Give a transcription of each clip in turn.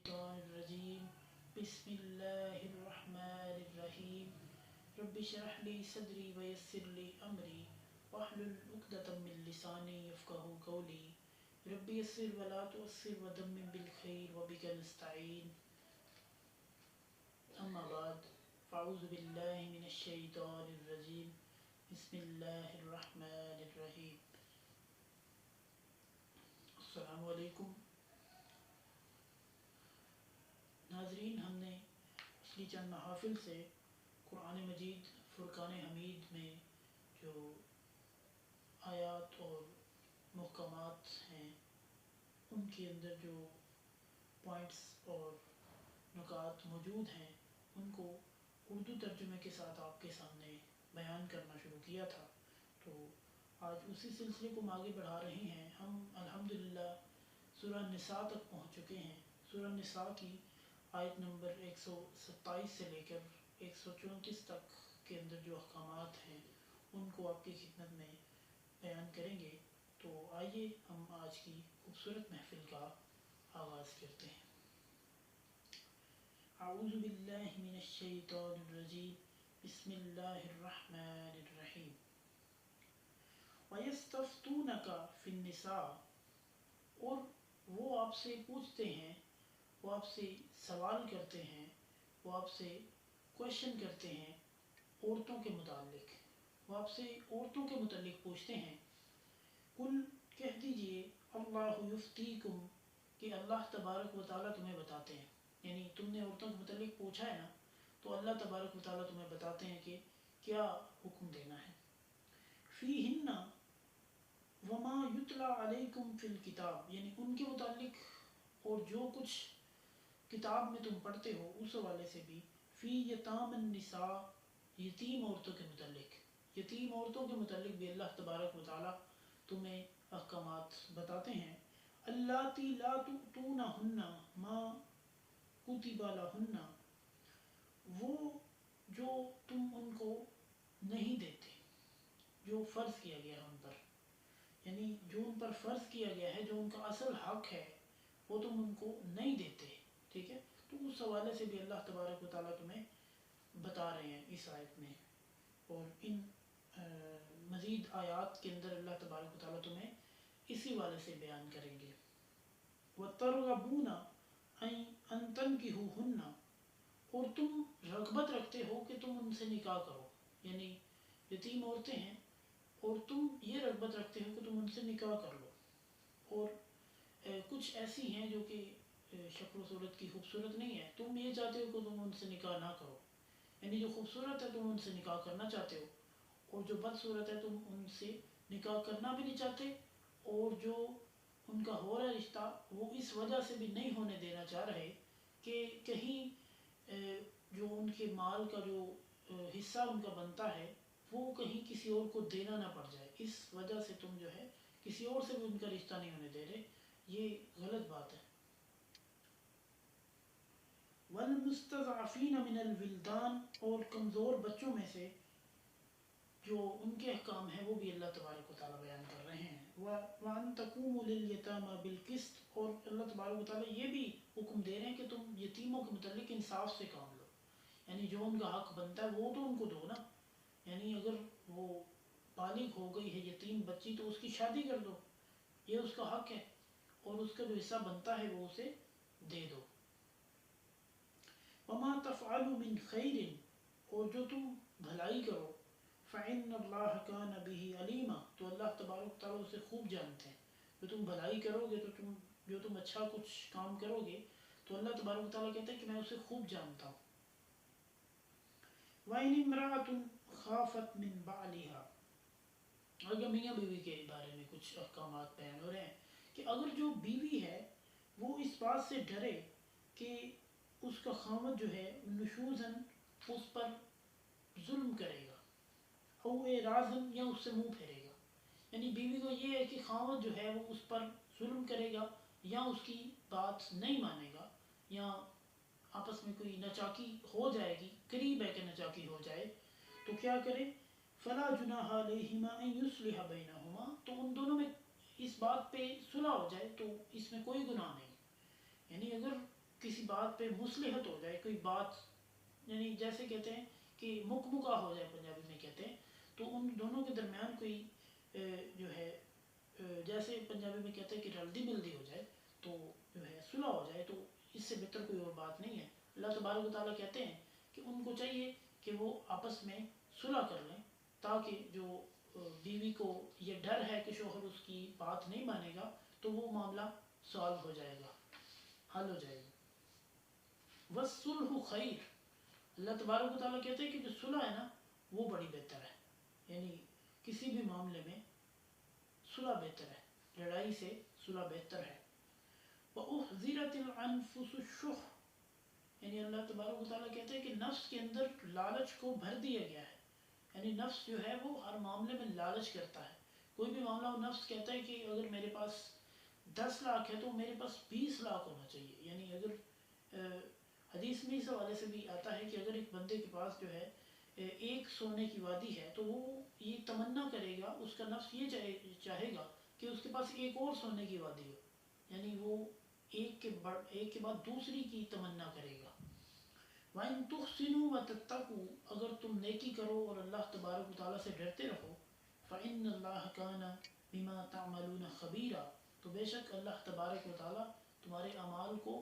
الشيطان الرجيم بسم الله الرحمن الرحيم رب اشرح لي صدري ويسر لي أمري واحلل عقدة من لساني يفقهوا قولي رب يسر ولا تؤثر ودمم بالخير وبك نستعين أما بعد فأعوذ بالله من الشيطان الرجيم بسم الله الرحمن الرحيم السلام علیکم ناظرین، ہم نے پچھلی چند محافل سے قرآن مجید فرقان حمید میں جو آیات اور محکمات ہیں ان کے اندر جو پوائنٹس اور نکات موجود ہیں ان کو اردو ترجمے کے ساتھ آپ کے سامنے بیان کرنا شروع کیا تھا. تو آج اسی سلسلے کو ہم آگے بڑھا رہے ہیں. ہم الحمدللہ سورہ نساء تک پہنچ چکے ہیں. سورہ نساء کی آیت نمبر 127 سے لے کر 134 تک کے اندر جو احکامات ہیں ان کو آپ کی خدمت میں بیان کریں گے. تو آئیے ہم آج کی خوبصورت محفل کا آغاز کرتے ہیں. اعوذ باللہ من الشیطان الرجیم بسم اللہ الرحمن الرحیم. وَيَسْتَفْتُونَكَ فِي النِّسَاءِ، اور وہ آپ سے پوچھتے ہیں، وہ آپ سے سوال کرتے ہیں، وہ آپ سے کویشچن کرتے ہیں عورتوں کے متعلق. وہ آپ سے عورتوں کے متعلق پوچھتے ہیں. قل، کہہ دیجئے، اللہ یفتیکم، کہ اللہ تبارک و تعالیٰ تمہیں بتاتے ہیں. یعنی تم نے عورتوں کے متعلق پوچھا ہے نا، تو اللہ تبارک و تعالیٰ تمہیں بتاتے ہیں کہ کیا حکم دینا ہے. فیہن وما یتلی علیکم فی الکتاب، یعنی ان کے متعلق اور جو کچھ کتاب میں تم پڑھتے ہو اس حوالے سے بھی. فی یتام النساء، یتیم عورتوں کے متعلق، یتیم عورتوں کے متعلق بھی اللہ تبارک و تعالیٰ تمہیں احکامات بتاتے ہیں. اللاتی لا تؤتونہن ما کتب لہن، وہ جو تم ان کو نہیں دیتے، جو فرض کیا گیا ہے ان پر، یعنی جو ان پر فرض کیا گیا ہے، جو ان کا اصل حق ہے وہ تم ان کو نہیں دیتے. ٹھیک ہے، تو اس حوالے سے بھی اللہ تبارک و تعالیٰ تمہیں بتا رہے ہیں اس آیت میں. اور ان مزید آیات کے اندر اللہ تبارک و تعالیٰ تمہیں اسی والے سے بیان کریں گے. وَتَرْغَبُونَ أَن تَنْكِحُوهُنَّ، اور تم رغبت رکھتے ہو کہ تم ان سے نکاح کرو. یعنی یتیم عورتیں ہیں اور تم یہ رغبت رکھتے ہو کہ تم ان سے نکاح کر لو. اور کچھ ایسی ہیں جو کہ شکل و صورت کی خوبصورت نہیں ہے، تم یہ چاہتے ہو کہ تم ان سے نکاح نہ کرو. یعنی جو خوبصورت ہے تم ان سے نکاح کرنا چاہتے ہو، اور جو بدصورت ہے تم ان سے نکاح کرنا بھی نہیں چاہتے، اور جو ان کا ہو رہا رشتہ وہ اس وجہ سے بھی نہیں ہونے دینا چاہ رہے کہ کہیں جو ان کے مال کا جو حصہ ان کا بنتا ہے وہ کہیں کسی اور کو دینا نہ پڑ جائے. اس وجہ سے تم جو ہے کسی اور سے بھی ان کا رشتہ نہیں ہونے دے رہے. یہ غلط بات ہے. وَالْمُسْتَضْعَفِينَ مِنَ الْوِلْدَانِ، اور کمزور بچوں میں سے جو ان کے احکام ہیں وہ بھی اللہ تبارک و تعالیٰ بیان کر رہے ہیں. وَأَن تَقُومُوا لِلْيَتَامَى بِالْقِسْطِ، اور اللہ تبارک و تعالیٰ یہ بھی حکم دے رہے ہیں کہ تم یتیموں کے متعلق انصاف سے کام لو. یعنی جو ان کا حق بنتا ہے وہ تو ان کو دو نا. یعنی اگر وہ بالغ ہو گئی ہے یتیم بچی تو اس کی شادی کر دو، یہ اس کا حق ہے، اور اس کا جو حصہ بنتا ہے وہ اسے دے دو. وَمَا تَفْعَلُوا مِنْ خَيْرٍ، اور جو تم بھلائی کرو، فَإِنَّ اللَّهَ كَانَ بِهِ عَلِيمًا، تو اللہ تبارک تعالیٰ اسے خوب جانتے ہیں. جو تم بھلائی کرو گے، تو جو تم اچھا کچھ کام کرو گے تو اللہ تبارک تعالیٰ کہتے ہیں کہ میں اسے خوب جانتا ہوں. وَإِنِ امْرَأَةٌ خَافَتْ مِنْ بَعْلِهَا، اگر میاں بیوی کے بارے میں کچھ احکامات بیان ہو رہے ہیں کہ اگر جو بیوی ہے وہ اس بات سے ڈرے کہ اس کا خاوند جو ہے نشوزن اس پر ظلم کرے گا، او اعراضن، یا اس سے منہ پھیرے گا. یعنی بیوی کو یہ ہے کہ خاوند جو ہے وہ اس پر ظلم کرے گا یا اس کی بات نہیں مانے گا، یا آپس میں کوئی نچاکی ہو جائے گی، قریب ہے کہ نچاکی ہو جائے، تو کیا کرے. فلا جناح علیہما ان یصلح بینہما، تو ان دونوں میں اس بات پہ صلح ہو جائے تو اس میں کوئی گناہ نہیں. یعنی اگر کسی بات پہ مصلحت ہو جائے، کوئی بات یعنی جیسے کہتے ہیں کہ مکمکا ہو جائے پنجابی میں کہتے ہیں، تو ان دونوں کے درمیان کوئی جو ہے جیسے پنجابی میں کہتے ہیں کہ رلدی ملدی ہو جائے، تو جو ہے صلح ہو جائے، تو اس سے بہتر کوئی اور بات نہیں ہے۔ اللہ تبارک و تعالیٰ کہتے ہیں کہ ان کو چاہیے کہ وہ آپس میں صلح کر لیں، تاکہ جو بیوی کو یہ ڈر ہے کہ شوہر اس کی بات نہیں مانے گا، تو وہ معاملہ سالو ہو جائے گا، حل ہو جائے گا۔ وَالصُّلْحُ خَيْرٌ، اللہ تبارک و تعالیٰ کہتے ہیں کہ جو صلح ہے نا وہ بڑی بہتر ہے، یعنی کسی بھی معاملے میں صلح بہتر ہے، لڑائی سے صلح بہتر ہے۔ وَأُحْضِرَتِ الْأَنفُسُ الشُّحَّ، یعنی اللہ تبارک و تعالیٰ کہتے ہیں کہ نفس کے اندر لالچ کو بھر دیا گیا ہے، یعنی نفس جو ہے وہ ہر معاملے میں لالچ کرتا ہے، کوئی بھی معاملہ وہ نفس کہتا ہے کہ اگر میرے پاس 10 لاکھ ہے تو میرے پاس 20 لاکھ ہونا چاہیے، یعنی اگر حدیث میں اس حوالے سے بھی آتا ہے کہ اگر ایک بندے کے پاس جو ہے ایک سونے کی وادی ہے تو وہ یہ تمنا کرے گا، اس کا نفس یہ چاہے گا کہ اس کے پاس ایک اور سونے کی وادی ہو، یعنی وہ ایک کے بعد دوسری کی تمنا کرے گا۔ وَإِن تُحْسِنُوا وَتَتَّقُوا، اگر تم نیکی کرو اور اللہ تبارک و تعالیٰ سے ڈرتے رہو، فَإِنَّ اللَّهَ كَانَ بِمَا تَعْمَلُونَ خَبِيرًا، تو بے شک اللہ تبارک و تعالیٰ تمہارے اعمال کو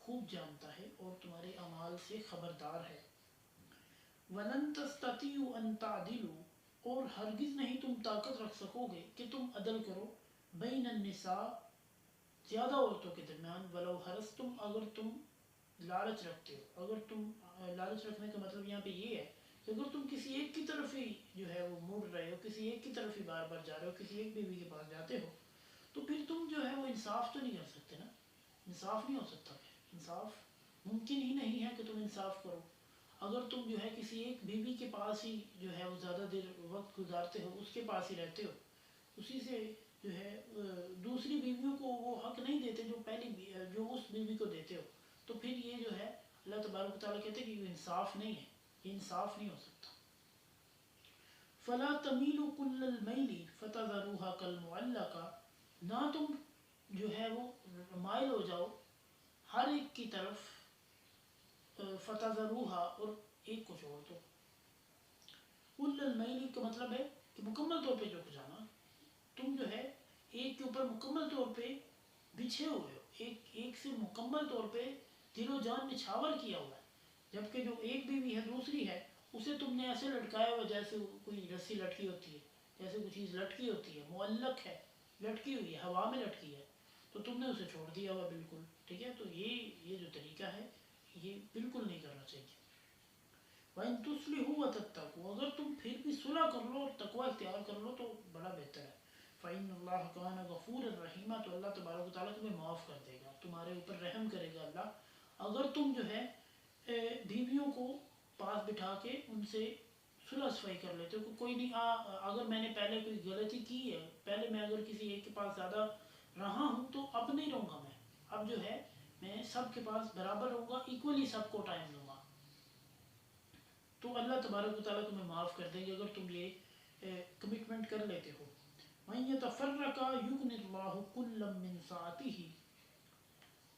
خوب جانتا ہے اور تمہارے اعمال سے خبردار ہے۔ وَلَن تَسْتَطِيعُوا أَن تَعْدِلُوا، اور ہرگز نہیں تم طاقت رکھ سکو گے کہ تم عدل کرو، بین النساء، زیادہ عورتوں کے درمیان، ولو حرصتم، اگر تم لالچ رکھتے ہو، اگر تم لالچ رکھنے کا مطلب یہاں پہ یہ ہے کہ اگر تم کسی ایک کی طرف ہی جو ہے وہ مڑ رہے ہو، کسی ایک کی طرف ہی بار بار جا رہے ہو، کسی ایک بیوی کے پاس جاتے ہو، تو پھر تم جو ہے وہ انصاف تو نہیں کر سکتے نا، انصاف نہیں ہو سکتا، انصاف ممکن ہی نہیں ہے کہ تم انصاف کرو۔ اگر تم جو ہے کسی ایک بیوی کے پاس ہی جو ہے وہ زیادہ دیر وقت گزارتے ہو، اس کے پاس ہی رہتے ہو، اسی سے جو ہے دوسری بیویوں کو وہ حق نہیں دیتے جو اس بیوی کو دیتے ہو، تو پھر یہ جو ہے اللہ تبارک و تعالیٰ کہتے ہیں کہ یہ انصاف نہیں ہے، یہ انصاف نہیں ہو سکتا۔ فَلَا تَمِيلُوا كُلَّ الْمَيْلِ فَتَذَرُوهَا كَالْمُعَلَّقَةِ، نہ تم جو ہے وہ مائل ہو جاؤ ہر ایک کی طرف، فَتَذَرُوهَا، اور ایک کو چھوڑ دو، كُلَّ الْمَيْلِ کا مطلب ہے کہ مکمل طور پہ جھک جانا، تم جو ہے ایک کے اوپر مکمل طور پہ بچھے ہوئے ہو، ایک سے مکمل طور پہ دل و جان نچھاور کیا ہوا ہے، جبکہ جو ایک بیوی ہے دوسری ہے اسے تم نے ایسے لٹکایا ہوا جیسے کوئی رسی لٹکی ہوتی ہے، جیسے کوئی چیز لٹکی ہوتی ہے، معلق ہے، لٹکی ہوئی ہے، ہوا میں لٹکی ہے، تو تم نے اسے چھوڑ دیا ہوا بالکل، ٹھیک ہے، تو یہ جو طریقہ ہے یہ بالکل نہیں کرنا چاہیے۔ وَإِن تُصْلِحُوا وَتَتَّقُوا، اگر تم پھر بھی صلح کر لو اور تقوی اختیار کر لو تو بڑا بہتر ہے۔ فَإِنَّ اللَّهَ كَانَ غَفُورًا رَحِيمًا، تو اللہ تبارک و تعالیٰ تمہیں معاف کر دے گا، تمہارے اوپر رحم کرے گا اللہ، اگر تم جو ہے بیویوں کو پاس بٹھا کے ان سے صلح صفائی کر لیتے ہو کہ کوئی نہیں، اگر میں نے پہلے کوئی غلطی کی ہے، پہلے میں اگر کسی ایک کے پاس زیادہ رہا ہوں تو اب نہیں رہوں گا، میں اب جو ہے میں سب کے پاس برابر رہوں گا، ایکولی سب کو ٹائم دوں گا، تو اللہ تبارک و تعالیٰ تمہیں معاف کر دیں گے اگر تم یہ کمٹمنٹ کر لیتے ہو۔ وَإِن يَتَفَرَّقَا يُغْنِ اللَّهُ كُلًّا مِّن سَعَتِهِ،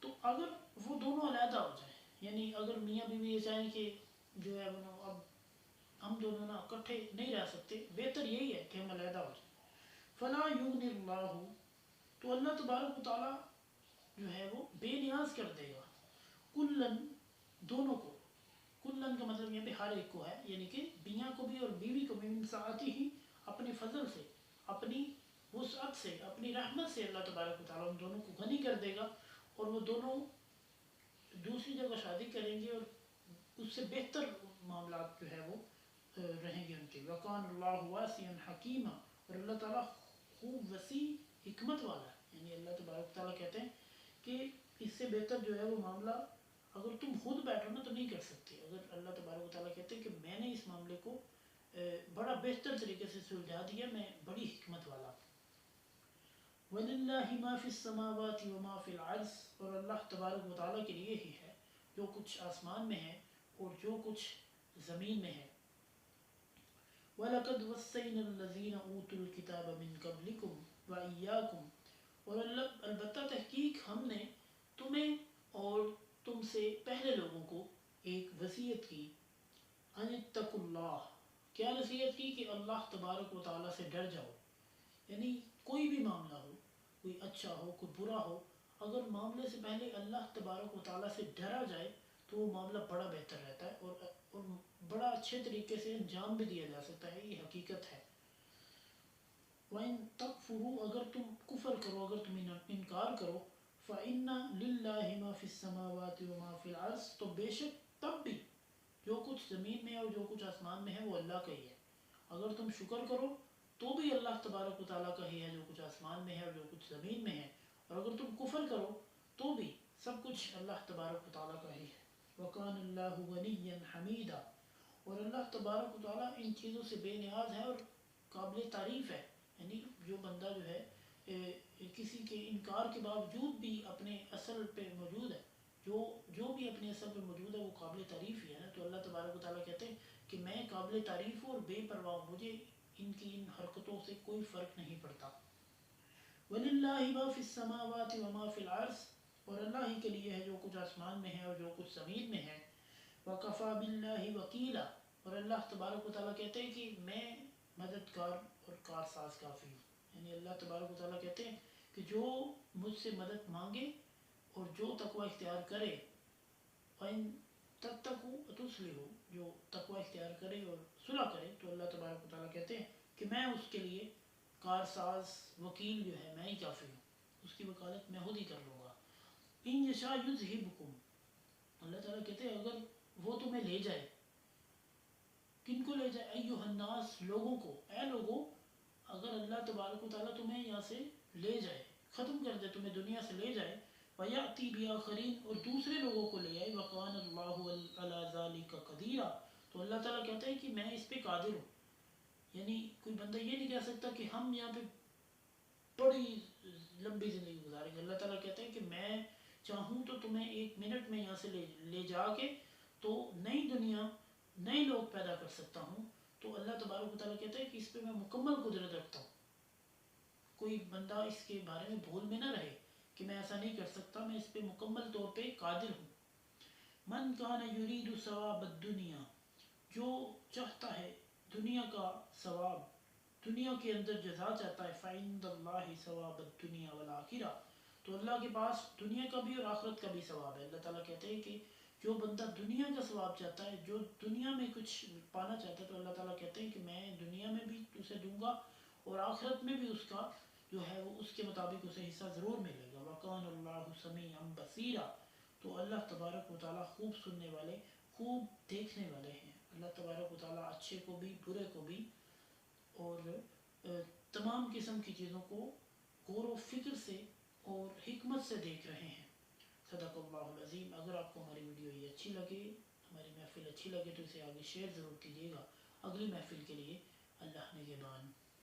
تو اگر وہ دونوں علیحدہ ہو جائیں، یعنی اگر میاں بیوی یہ چاہیں کہ جو ہے اب ہم دونوں نا اکٹھے نہیں رہ سکتے، بہتر یہی ہے کہ ہم علیحدہ ہو جائیں، فَلَا يُغْنِ اللَّهُ، تو اللہ تبارک و تعالیٰ جو ہے وہ بے نیاز کر دے گا، کلن، دونوں کو، کلن کا مطلب یہاں پہ ہر ایک کو ہے، یعنی کہ میاں کو بھی اور بیوی کو بھی، من ساعتی ہی، اپنے فضل سے، اپنی وسعت سے، اپنی رحمت سے اللہ تبارک و تعالیٰ ان دونوں کو غنی کر دے گا، اور وہ دونوں دوسری جگہ شادی کریں گے اور اس سے بہتر معاملات جو ہے وہ رہیں گے ان کے۔ وَقَانَ اللَّهُ وَاسِعًا حَكِيمًا، اور اللہ تعالیٰ خوب وسیع حکمت والا ہے، یعنی اللہ تبارک و تعالیٰ کہتے ہیں کہ اس سے بہتر جو ہے وہ معاملہ اگر تم خود بیٹھو نا تو نہیں کر سکتے، اگر اللہ تبارک و تعالیٰ کہتے ہیں کہ میں نے اس معاملے کو بڑا بہتر طریقے سے سلجھا دیا، میں بڑی حکمت والا ہوں۔ وَلِلَّهِ مَا فِي السَّمَاوَاتِ وَمَا فِي الْأَرْضِ، اور اللہ تبارک و تعالیٰ کے لیے ہی ہے جو کچھ آسمان میں ہے اور جو کچھ زمین میں ہے۔ وَلَقَدْ وَصَّيْنَا الَّذِينَ أُوتُوا الْكِتَابَ مِن قَبْلِكُمْ وَإِيَّاكُمْ، اور البتہ تحقیق ہم نے تمہیں اور تم سے پہلے لوگوں کو ایک وصیت کی، ان اتقوا اللہ، کیا نصیحت کی کہ اللہ تبارک و تعالیٰ سے ڈر جاؤ. یعنی کوئی بھی معاملہ ہو، کوئی اچھا ہو کوئی برا ہو، اگر معاملے سے پہلے اللہ تبارک و تعالیٰ سے ڈرا جائے تو وہ معاملہ بڑا بہتر رہتا ہے، اور بڑا اچھے طریقے سے انجام بھی دیا جا سکتا ہے. یہ حقیقت ہے. وَإِن تَكْفُرُوا، اگر تم کفر کرو، اگر تم انکار کرو، فَإِنَّ لِلَّهِ مَا فِي السَّمَاوَاتِ وَمَا فِي الْأَرْضِ، تو بے شک تب بھی جو کچھ زمین میں ہے اور جو کچھ آسمان میں ہے وہ اللہ کا ہی ہے. اگر تم شکر کرو تو بھی اللہ تبارک و تعالیٰ کا ہی ہے جو کچھ آسمان میں ہے اور جو کچھ زمین میں ہے، اور اگر تم کفر کرو تو بھی سب کچھ اللہ تبارک و تعالیٰ کا ہی ہے. وَقَانَ اللَّهُ غَنِيًّا حَمِيدًا، اور اللہ تبارک و تعالیٰ ان چیزوں سے بے نیاز ہے اور قابل تعریف ہے. یعنی جو بندہ جو ہے کسی کے انکار کے باوجود بھی اپنے اصل پہ موجود ہے، جو بھی اپنے اصل پہ موجود ہے وہ قابل تعریف ہی ہے نا. تو اللہ تبارک و تعالیٰ کہتے ہیں کہ میں قابل تعریف ہوں اور بے پرواہ ہوں، مجھے ان کی ان حرکتوں سے کوئی فرق نہیں پڑتا. وَلِلَّهِ مَا فِي السَّمَاوَاتِ وَمَا فِي الْأَرْضِ، اور اللہ ہی کے لیے ہے جو کچھ آسمان میں ہے اور جو کچھ زمین میں ہے. وَكَفَى بِاللَّهِ وَكِيلًا، اور اللہ تبارک و تعالیٰ کہتے ہیں کہ میں مددگار اور کارساز کافی ہوں. یعنی اللہ تبارک و تعالیٰ کہتے ہیں کہ جو مجھ سے مدد مانگے اور جو تقوی اختیار کرے، وَإِن تَتَّقُوا وَتُصْلِحُوا، جو تقوی اختیار کرے اور صلح کرے، تو اللہ تبارک و تعالیٰ کہتے ہیں کہ میں اس کے لیے کارساز وکیل جو ہے میں ہی کافی ہوں، اس کی وکالت میں خود ہی کر لوں گا. ان یشاء یذہبکم، اللہ تعالیٰ کہتے ہیں اگر وہ تمہیں لے جائے، کن کو لے جائے؟ ایھا الناس، لوگوں کو. اے لوگوں، اگر اللہ تبارک و تعالیٰ تمہیں یہاں سے لے جائے، ختم کر دے، تمہیں دنیا سے لے جائے، وَيَأْتِي بِآخَرِينَ، اور دوسرے لوگوں کو لے آئے، وَكَانَ اللَّهُ عَلَى ذَلِكَ قَدِيرًا، تو اللہ تعالیٰ کہتا ہے کہ میں اس پہ قادر ہوں. یعنی کوئی بندہ یہ نہیں کہہ سکتا کہ ہم یہاں پہ بڑی لمبی زندگی گزاریں گے. اللہ تعالیٰ کہتے ہیں کہ میں چاہوں تو تمہیں ایک منٹ میں یہاں سے لے جا کے تو نئی دنیا، نئے لوگ پیدا کر سکتا ہوں. تو اللہ تبارک و تعالیٰ کہتا ہے کہ اس پہ میں مکمل قدرت رکھتا ہوں. کوئی بندہ اس کے بارے میں بھول میں نہ رہے کہ میں ایسا نہیں کر سکتا، میں اس پہ مکمل طور پہ قادر ہوں. من کان یرید ثواب الدنیا، جو چاہتا ہے دنیا کا ثواب، دنیا کے اندر جزا چاہتا ہے، فَعِندَ اللَّهِ ثواب الدنیا والآخرہ، تو اللہ کے پاس دنیا کا بھی اور آخرت کا بھی ثواب ہے. اللہ تعالیٰ کہتے ہیں کہ جو بندہ دنیا کا ثواب چاہتا ہے، جو دنیا میں کچھ پانا چاہتا ہے، تو اللہ تعالیٰ کہتے ہیں کہ میں دنیا میں بھی اسے دوں گا اور آخرت میں بھی اس کا جو ہے وہ اس کے مطابق اسے حصہ ضرور ملے گا. وَقَانَ اللَّهُ سَمِيعًا بَصِيرًا، تو اللہ تبارک و تعالیٰ خوب سننے والے، خوب دیکھنے والے ہیں. اللہ تبارک و تعالیٰ اچھے کو بھی برے کو بھی اور تمام قسم کی چیزوں کو غور و فکر سے اور حکمت سے دیکھ رہے ہیں. صدق اللہ العظیم. اگر آپ کو ہماری ویڈیو یہ اچھی لگے، ہماری محفل اچھی لگے، تو اسے آگے شیئر ضرور کیجیے گا. اگلی محفل کے لیے اللہ نگہبان.